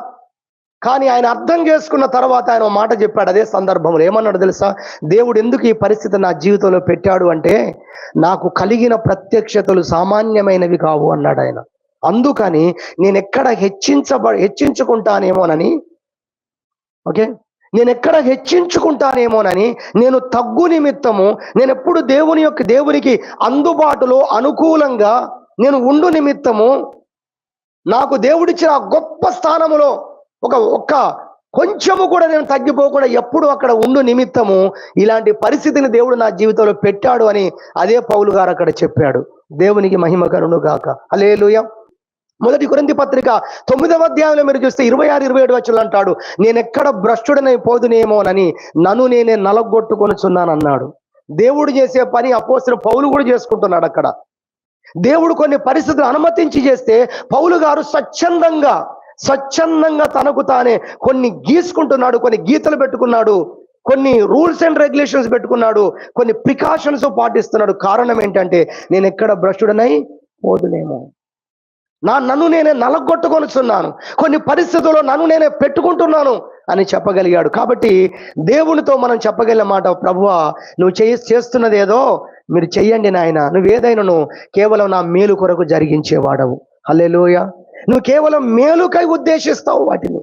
కానీ ఆయన అర్థం చేసుకున్న తర్వాత ఆయన మాట చెప్పాడు అదే సందర్భంలో. ఏమన్నాడు తెలుసా? దేవుడు ఎందుకు ఈ పరిస్థితి నా జీవితంలో పెట్టాడు అంటే, నాకు కలిగిన ప్రత్యక్షతలు సామాన్యమైనవి కావు అన్నాడు ఆయన. అందుకని నేను ఎక్కడ హెచ్చించుకుంటానేమోనని, ఓకే, నేను ఎక్కడ హెచ్చించుకుంటానేమోనని, నేను తగ్గు నిమిత్తము, నేను ఎప్పుడు దేవునికి అందుబాటులో అనుకూలంగా నేను ఉండు నిమిత్తము, నాకు దేవుడిచ్చిన గొప్ప స్థానములో ఒక్క కొంచెము కూడా నేను తగ్గిపోకుండా ఎప్పుడు అక్కడ ఉండు నిమిత్తము ఇలాంటి పరిస్థితిని దేవుడు నా జీవితంలో పెట్టాడు అని అదే పౌలు గారు అక్కడ చెప్పాడు. దేవునికి మహిమ కలుగును గాక. హల్లెలూయా. మొదటి కొరింథీ పత్రిక 9వ అధ్యాయంలో మీరు చూస్తే 26-27 వచనాలు అంటాడు, నేనెక్కడ భ్రష్టుడనై పోదునేమోనని నన్ను నేనే నలగొట్టుకొనుచున్నాను అన్నాడు. దేవుడు చేసే పని అపోస్తలుడు పౌలు కూడా చేసుకుంటున్నాడు అక్కడ. దేవుడు కొన్ని పరిస్థితులు అనుమతించి చేస్తే పౌలు గారు స్వచ్ఛందంగా తనకు తానే కొన్ని గీసుకుంటున్నాడు, కొన్ని గీతలు పెట్టుకున్నాడు, కొన్ని రూల్స్ అండ్ రెగ్యులేషన్స్ పెట్టుకున్నాడు, కొన్ని ప్రికాషన్స్ పాటిస్తున్నాడు. కారణం ఏంటంటే, నేను ఎక్కడ భ్రష్టుడనై పోదునేమో, నన్ను నేనే నలగొట్టుకొనుచున్నాను, కొన్ని పరిస్థితుల్లో నన్ను నేనే పెట్టుకుంటున్నాను అని చెప్పగలిగాడు. కాబట్టి దేవునితో మనం చెప్పగలిగిన మాట, ప్రభువా నువ్వు చేస్తున్నది ఏదో మీరు చెయ్యండి నాయన, నువ్వేదైనా కేవలం నా మేలు కొరకు జరిగించేవాడవు. హల్లెలూయా. నువ్వు కేవలం మేలుకై ఉద్దేశిస్తావు, వాటిని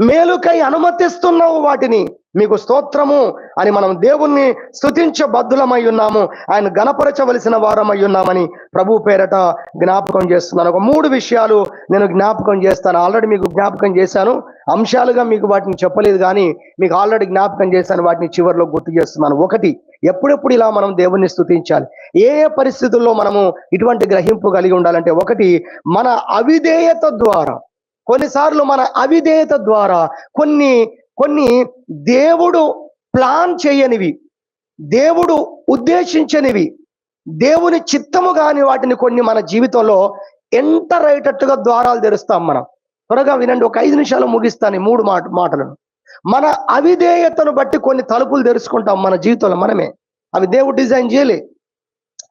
మేలుకై అనుమతిస్తున్నావు వాటిని. మీకు స్తోత్రము అని మనం దేవుణ్ణి స్తుతించబద్ధులమై ఉన్నాము, ఆయన గణపరచవలసిన వారమై ఉన్నామని ప్రభు పేరట జ్ఞాపకం చేస్తున్నాను. ఒక 3 విషయాలు నేను జ్ఞాపకం చేస్తాను. ఆల్రెడీ మీకు జ్ఞాపకం చేశాను, అంశాలుగా మీకు వాటిని చెప్పలేదు, కానీ మీకు ఆల్రెడీ జ్ఞాపకం చేశాను, వాటిని చివరిలో గుర్తు చేస్తున్నాను. 1, ఎప్పుడెప్పుడు ఇలా మనం దేవుణ్ణి స్తుతించాలి, ఏ పరిస్థితుల్లో మనము ఇటువంటి గ్రహింపు కలిగి ఉండాలంటే, 1, మన అవిధేయత ద్వారా, కొన్నిసార్లు మన అవిధేయత ద్వారా కొన్ని దేవుడు ప్లాన్ చేయనివి, దేవుడు ఉద్దేశించనివి, దేవుని చిత్తము కాని వాటిని కొన్ని మన జీవితంలో ఎంటర్ అయ్యేటట్టుగా ద్వారాలు తెరుస్తాం. మనం త్వరగా వినండి, ఒక 5 నిమిషాలు ముగిస్తాను ఈ 3 మాటలను. మన అవిధేయతను బట్టి కొన్ని తలుపులు తెరుచుకుంటాం మన జీవితంలో మనమే. అవి దేవుడు డిజైన్ చేయలే,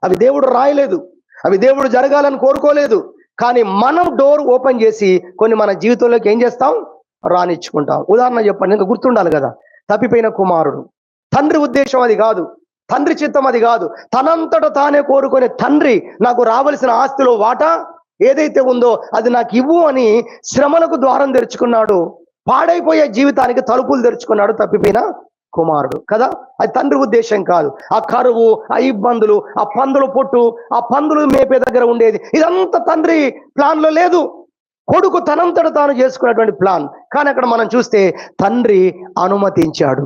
అవి దేవుడు రాయలేదు, అవి దేవుడు జరగాలని కోరుకోలేదు. కానీ మనం డోర్ ఓపెన్ చేసి కొన్ని మన జీవితంలోకి ఏం చేస్తాం? రానిచ్చుకుంటాం. ఉదాహరణ చెప్పండి, ఇంకా గుర్తుండాలి కదా. తప్పిపోయిన కుమారుడు, తండ్రి ఉద్దేశం అది కాదు, తండ్రి చిత్తం అది కాదు, తనంతట తానే కోరుకునే తండ్రి నాకు రావలసిన ఆస్తిలో వాటా ఏదైతే ఉందో అది నాకు ఇవ్వు అని శ్రమలకు ద్వారం తెరుచుకున్నాడు. పాడైపోయే జీవితానికి తలుపులు తెరుచుకున్నాడు తప్పిపోయిన కుమారుడు కదా. అది తండ్రి ఉద్దేశం కాదు. ఆ కరువు, ఆ ఇబ్బందులు, ఆ పందుల పొట్టు, ఆ పందులు మేపే దగ్గర ఉండేది, ఇదంతా తండ్రి ప్లాన్ లో లేదు. కొడుకు తనంతట తాను చేసుకున్నటువంటి ప్లాన్. కానీ అక్కడ మనం చూస్తే తండ్రి అనుమతించాడు.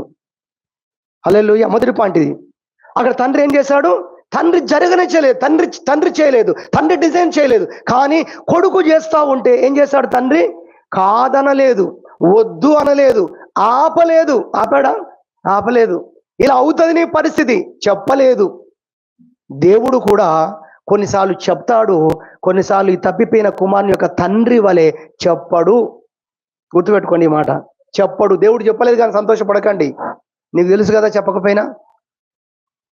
హల్లెలూయా. మొదటి పాయింట్ ఇది. అక్కడ తండ్రి ఏం చేశాడు? తండ్రి జరగనిచ్చలేదు, తండ్రి చేయలేదు, తండ్రి డిజైన్ చేయలేదు. కానీ కొడుకు చేస్తా ఉంటే ఏం చేశాడు? తండ్రి కాదనలేదు, వద్దు అనలేదు, ఆపలేదు. ఆపలేదు. ఇలా అవుతుంది నీ పరిస్థితి చెప్పలేదు. దేవుడు కూడా కొన్నిసార్లు చెప్తాడు, కొన్నిసార్లు ఈ తప్పిపోయిన కుమారుని యొక్క తండ్రి వలె చెప్పడు. గుర్తుపెట్టుకోండి ఈ మాట, చెప్పడు. దేవుడు చెప్పలేదు కానీ సంతోషపడకండి. నీకు తెలుసు కదా చెప్పకపోయినా.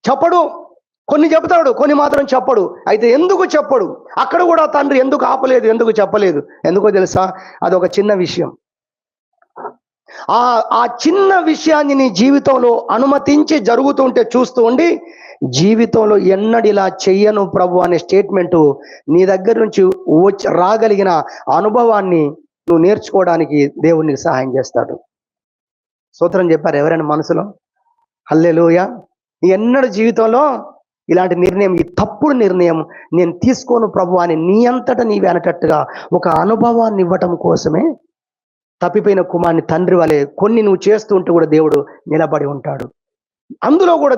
చెప్పడు. కొన్ని చెప్తాడు, కొన్ని మాత్రం చెప్పడు. అయితే ఎందుకు చెప్పడు? అక్కడ కూడా తండ్రి ఎందుకు ఆపలేదు, ఎందుకు చెప్పలేదు? ఎందుకో తెలుసా? అదొక చిన్న విషయం. ఆ చిన్న విషయాన్ని నీ జీవితంలో అనుమతించి జరుగుతుంటే చూస్తూ ఉండి, జీవితంలో ఎన్నడిలా చెయ్యను ప్రభు అనే స్టేట్మెంటు నీ దగ్గర నుంచి రాగలిగిన అనుభవాన్ని నువ్వు నేర్చుకోవడానికి దేవుడు నీకు సహాయం చేస్తాడు. స్తోత్రం చెప్పారు ఎవరైనా మనసులో? హల్లెలూయా. ఎన్నడూ జీవితంలో ఇలాంటి నిర్ణయం, ఈ తప్పుడు నిర్ణయం నేను తీసుకోను ప్రభు అని నీ అంతటా నీవే అనేటట్టుగా ఒక అనుభవాన్ని ఇవ్వటం కోసమే తప్పిపోయిన కుమారుని తండ్రి వలె కొన్ని నువ్వు చేస్తూ ఉంటే కూడా దేవుడు నిలబడి ఉంటాడు. అందులో కూడా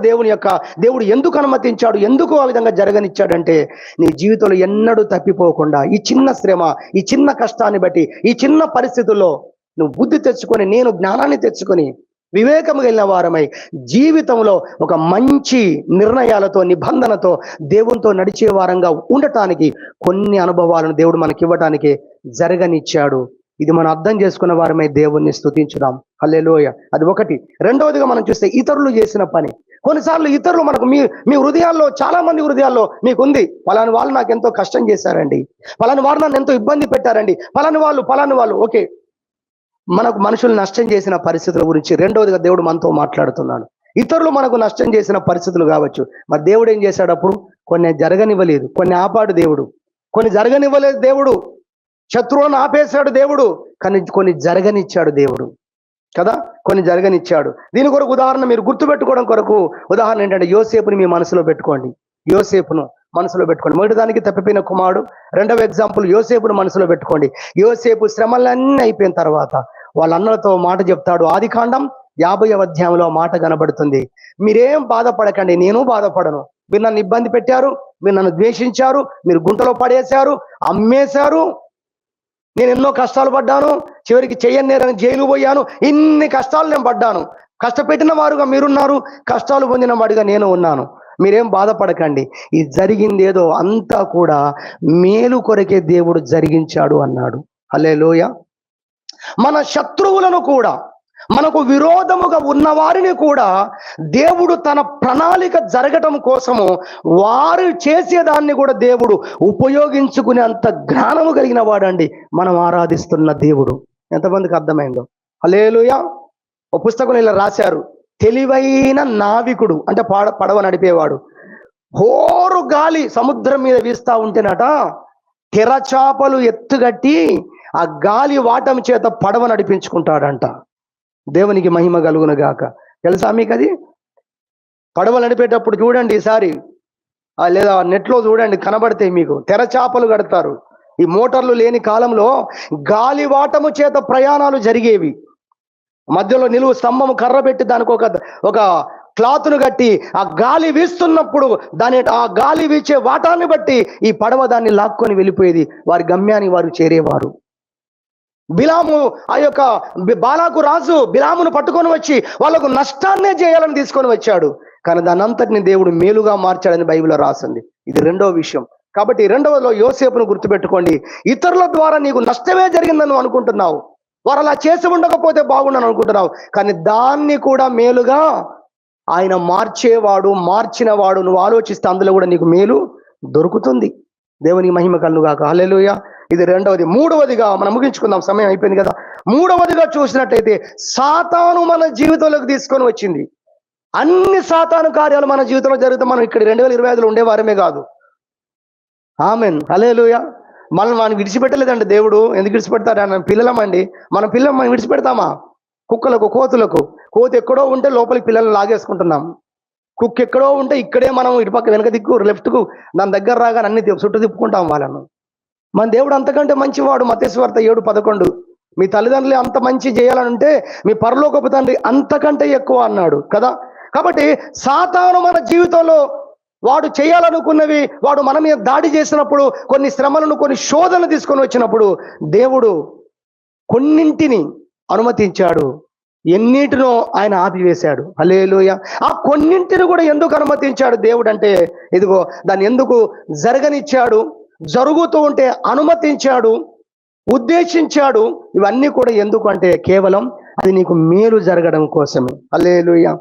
దేవుడు ఎందుకు అనుమతించాడు, ఎందుకు ఆ విధంగా జరగనిచ్చాడంటే నీ జీవితంలో ఎన్నడూ తప్పిపోకుండా ఈ చిన్న శ్రమ, ఈ చిన్న కష్టాన్ని బట్టి, ఈ చిన్న పరిస్థితుల్లో నువ్వు బుద్ధి తెచ్చుకొని, నేను జ్ఞానాన్ని తెచ్చుకొని వివేకం కలిగిన వారమై జీవితంలో ఒక మంచి నిర్ణయాలతో, నిబంధనతో దేవునితో నడిచే వారంగా ఉండటానికి కొన్ని అనుభవాలను దేవుడు మనకి ఇవ్వటానికి జరగనిచ్చాడు. ఇది మనం అర్థం చేసుకున్న వారమై దేవుణ్ణి స్తుతించుదాం. హల్లెలూయ. అది ఒకటి. రెండవదిగా మనం చూస్తే ఇతరులు చేసిన పని. కొన్నిసార్లు ఇతరులు మనకు మీ హృదయాల్లో, చాలా మంది హృదయాల్లో మీకుంది, పలాని వాళ్ళు నాకు ఎంతో కష్టం చేశారండి, పలాని వారు నన్ను ఎంతో ఇబ్బంది పెట్టారండి, పలాని వాళ్ళు. ఓకే, మనకు మనుషులు నష్టం చేసిన పరిస్థితుల గురించి రెండవదిగా దేవుడు మనతో మాట్లాడుతున్నాడు. ఇతరులు మనకు నష్టం చేసిన పరిస్థితులు కావచ్చు. మరి దేవుడు ఏం చేశాడు? అప్పుడు కొన్ని జరగనివ్వలేదు, కొన్ని ఆపాడు దేవుడు. కొన్ని జరగనివ్వలేదు దేవుడు, శత్రువులను ఆపేశాడు దేవుడు. కానీ కొన్ని జరగనిచ్చాడు దేవుడు కదా. కొన్ని జరగనిచ్చాడు. దీని కొరకు ఉదాహరణ మీరు గుర్తుపెట్టుకోవడం కొరకు ఉదాహరణ ఏంటంటే, యోసేపుని మీ మనసులో పెట్టుకోండి. యోసేపును మనసులో పెట్టుకోండి. మొదటి దానికి తప్పిపోయిన కుమారుడు. రెండవ ఎగ్జాంపుల్ యోసేపును మనసులో పెట్టుకోండి. యోసేపు శ్రమలన్నీ అయిపోయిన తర్వాత వాళ్ళ అన్నలతో మాట చెప్తాడు. ఆదికాండం 50వ అధ్యాయంలో మాట కనబడుతుంది. మీరేం బాధపడకండి, నేను బాధపడను. మీరు నన్ను ఇబ్బంది పెట్టారు, మీరు నన్ను ద్వేషించారు, మీరు గుంటలో పడేశారు, అమ్మేశారు, నేను ఎన్నో కష్టాలు పడ్డాను, చివరికి చెయ్యని నేరని జైలు పోయాను, ఇన్ని కష్టాలు నేను పడ్డాను. కష్టపెట్టిన వారుగా మీరున్నారు, కష్టాలు పొందిన వాడిగా నేను ఉన్నాను. మీరేం బాధపడకండి, ఈ జరిగింది ఏదో అంతా కూడా మేలు కొరకే దేవుడు జరిగించాడు అన్నాడు. హల్లెలూయా. మన శత్రువులను కూడా, మనకు విరోధముగా ఉన్న వారిని కూడా దేవుడు తన ప్రణాళిక జరగటం కోసము వారు చేసేదాన్ని కూడా దేవుడు ఉపయోగించుకునే అంత జ్ఞానము కలిగిన వాడండి మనం ఆరాధిస్తున్న దేవుడు. ఎంతమందికి అర్థమైందో? హల్లెలూయా. ఓ పుస్తకం ఇలా రాశారు, తెలివైన నావికుడు అంటే పడవ నడిపేవాడు హోరు గాలి సముద్రం మీద వీస్తా ఉంటేనట తెరచాపలు ఎత్తుగట్టి ఆ గాలి వాటం చేత పడవ నడిపించుకుంటాడంట. దేవునికి మహిమ కలుగును గాక. తెలుసా మీకు అది? పడవ నడిపేటప్పుడు చూడండి ఈసారి, లేదా నెట్లో చూడండి, కనబడతాయి మీకు. తెరచాపలు కడతారు. ఈ మోటార్లు లేని కాలంలో గాలి వాటము చేత ప్రయాణాలు జరిగేవి. మధ్యలో నిలువు స్తంభము కర్ర పెట్టి దానికి ఒక క్లాత్ను కట్టి ఆ గాలి వీస్తున్నప్పుడు ఆ గాలి వీచే వాటాన్ని బట్టి ఈ పడవ దాన్ని లాక్కొని వెళ్ళిపోయేది. వారి గమ్యాన్ని వారు చేరేవారు. బిలాము, ఆ యొక్క బాలాకు రాజు బిలామును పట్టుకొని వచ్చి వాళ్ళకు నష్టాన్నే చేయాలని తీసుకొని వచ్చాడు. కానీ దాని అంతటిని దేవుడు మేలుగా మార్చాడని బైబిల్లో రాసింది. ఇది రెండో విషయం. కాబట్టి రెండవలో యోసేపును గుర్తుపెట్టుకోండి. ఇతరుల ద్వారా నీకు నష్టమే జరిగిందని నువ్వు అనుకుంటున్నావు, వారు అలా చేసి ఉండకపోతే బాగుండని అనుకుంటున్నావు. కానీ దాన్ని కూడా మేలుగా ఆయన మార్చిన వాడు నువ్వు ఆలోచిస్తే అందులో కూడా నీకు మేలు దొరుకుతుంది. దేవునికి మహిమ కలుగును గాక. హల్లెలూయా. ఇది రెండవది. మూడవదిగా మనం ముగించుకుందాం, సమయం అయిపోయింది కదా. మూడవదిగా చూసినట్టయితే సాతాను మన జీవితంలోకి తీసుకొని వచ్చింది. అన్ని సాతాను కార్యాలు మన జీవితంలో జరిగితే మనం ఇక్కడ 2025లో ఉండేవారమే కాదు. ఆమెన్. హల్లెలూయా. మనం విడిచిపెట్టలేదండి దేవుడు. ఎందుకు విడిచిపెడతాడు? మన పిల్లలమండి. మన పిల్లలు మనం విడిచిపెడతామా? కుక్కలకు, కోతులకు. కోతి ఎక్కడో ఉంటే లోపలికి పిల్లల్ని లాగేసుకుంటున్నాం. కుక్క ఎక్కడో ఉంటే ఇక్కడే మనం ఇటుపక్క వెనక దిక్కు లెఫ్ట్‌కు దాని దగ్గర రాగానే అన్ని చుట్టూ తిప్పుకుంటాం వాళ్ళను. మన దేవుడు అంతకంటే మంచివాడు. మత్తయి సువార్త 7:11. మీ తల్లిదండ్రులు అంత మంచి చేయాలనుంటే మీ పరలోకపు తండ్రి అంతకంటే ఎక్కువ అన్నాడు కదా. కాబట్టి సాతాను మన జీవితంలో వాడు చేయాలనుకున్నవి, వాడు మన మీద దాడి చేసినప్పుడు, కొన్ని శ్రమలను, కొన్ని శోధనలు తీసుకొని వచ్చినప్పుడు దేవుడు కొన్నింటిని అనుమతించాడు, ఎన్నిటినో ఆయన ఆపివేశాడు. హల్లెలూయా. ఆ కొన్నింటిని కూడా ఎందుకు అనుమతించాడు దేవుడు అంటే, ఇదిగో దాన్ని ఎందుకు జరగనిచ్చాడు, జరుగుతూ ఉంటే అనుమతించాడు, ఉద్దేశించాడు. ఇవన్నీ కూడా ఎందుకు అంటే కేవలం అది నీకు మేలు జరగడం కోసమే. హల్లెలూయా.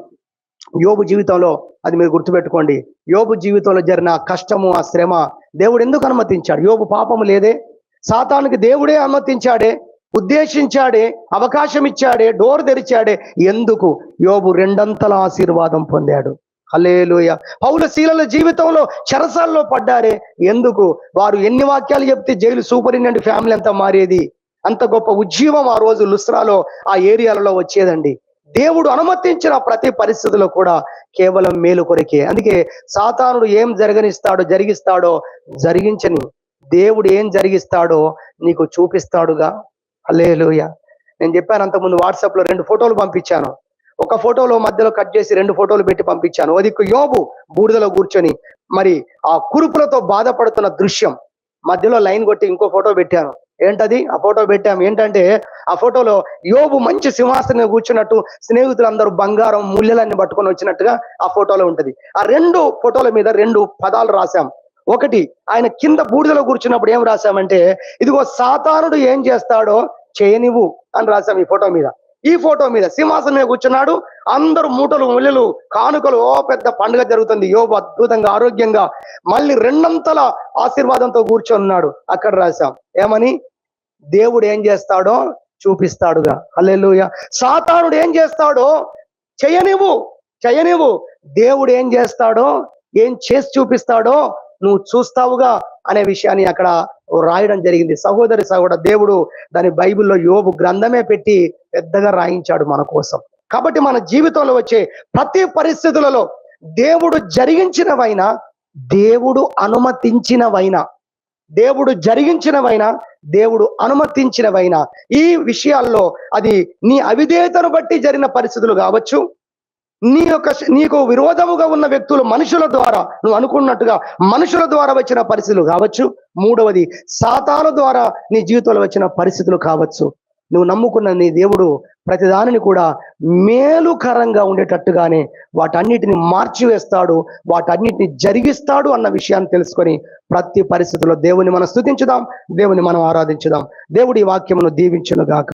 యోబు జీవితంలో అది మీరు గుర్తుపెట్టుకోండి. యోబు జీవితంలో జరిగిన కష్టము, ఆ శ్రమ దేవుడు ఎందుకు అనుమతించాడు? యోబు పాపము లేదే, సాతానుకి దేవుడే అనుమతించాడే, ఉద్దేశించాడే, అవకాశం ఇచ్చాడే, డోర్ తెరిచాడే. ఎందుకు? యోబు రెండంతల ఆశీర్వాదం పొందాడు. హల్లెలూయా. పౌలు శీలల జీవితంలో చెరసాల్లో పడ్డారే. ఎందుకు? వారు ఎన్ని వాక్యాలు చెప్తే జైలు సూపరింటెండెంట్ ఫ్యామిలీ అంతా మారేది. అంత గొప్ప ఉజ్జీవం ఆ రోజు లుస్త్రాలో, ఆ ఏరియాలలో వచ్చేదండి. దేవుడు అనుమతించిన ప్రతి పరిస్థితిలో కూడా కేవలం మేలు కొరకే. అందుకే సాతానుడు ఏం జరిగిస్తాడో జరిగించని దేవుడు ఏం జరిగిస్తాడో నీకు చూపిస్తాడుగా. హల్లెలూయా. నేను చెప్పాను అంతకుముందు, వాట్సాప్లో 2 ఫోటోలు పంపించాను. ఒక ఫోటోలో మధ్యలో కట్ చేసి 2 ఫోటోలు పెట్టి పంపించాను. ఓ దిక్కు యోబు బూడిదలో కూర్చొని మరి ఆ కురుపులతో బాధపడుతున్న దృశ్యం, మధ్యలో లైన్ కొట్టి ఇంకో ఫోటో పెట్టాను. ఏంటది? ఆ ఫోటో పెట్టాము. ఏంటంటే ఆ ఫోటోలో యోబు మంచి సింహాసనం కూర్చున్నట్టు, స్నేహితులందరూ బంగారం ముళ్ళలన్నీ పట్టుకొని వచ్చినట్టుగా ఆ ఫోటోలో ఉంటది. ఆ 2 ఫోటోల మీద 2 పదాలు రాశాం. ఒకటి, ఆయన కింద బూడిదలో కూర్చున్నప్పుడు ఏం రాశామంటే, ఇదిగో సాతానుడు ఏం చేస్తాడో చేయనివ్వు అని రాశాం ఈ ఫోటో మీద. ఈ ఫోటో మీద సింహాసనం మీద కూర్చున్నాడు, అందరూ మూటలు ముళ్ళలు కానుకలు, ఓ పెద్ద పండుగ జరుగుతుంది. యోబు అద్భుతంగా ఆరోగ్యంగా మళ్ళీ రెండంతల ఆశీర్వాదంతో కూర్చొన్నాడు. అక్కడ రాశాం ఏమని? దేవుడు ఏం చేస్తాడో చూపిస్తాడుగా. హల్లెలూయా. సాతానుడు ఏం చేస్తాడో చేయనివ్వు. దేవుడు ఏం చేస్తాడో, ఏం చేసి చూపిస్తాడో నువ్వు చూస్తావుగా అనే విషయాన్ని అక్కడ రాయడం జరిగింది. సహోదర దేవుడు దాని బైబిల్లో యోబు గ్రంథమే పెట్టి పెద్దగా రాయించాడు మన కోసం. కాబట్టి మన జీవితంలో వచ్చే ప్రతి పరిస్థితులలో దేవుడు జరిగించినవైనా, దేవుడు అనుమతించినవైనా, దేవుడు జరిగించినవైనా, దేవుడు అనుమతించినవైనా, ఈ విషయాల్లో అది నీ అవిధేయతను బట్టి జరిగిన పరిస్థితులు కావచ్చు, నీకు విరోధముగా ఉన్న వ్యక్తులు మనుషుల ద్వారా, నువ్వు అనుకున్నట్టుగా మనుషుల ద్వారా వచ్చిన పరిస్థితులు కావచ్చు, మూడవది సాతాను ద్వారా నీ జీవితంలో వచ్చిన పరిస్థితులు కావచ్చు. నువ్వు నమ్ముకున్న నీ దేవుడు ప్రతిదానిని కూడా మేలుకరంగా ఉండేటట్టుగానే వాటన్నిటిని మార్చివేస్తాడు, వాటన్నిటిని జరిగిస్తాడు అన్న విషయాన్ని తెలుసుకొని ప్రతి పరిస్థితుల్లో దేవుని మనం స్తుతించుదాం, దేవుని మనం ఆరాధించుదాం. దేవుడి వాక్యమును దీవించును గాక.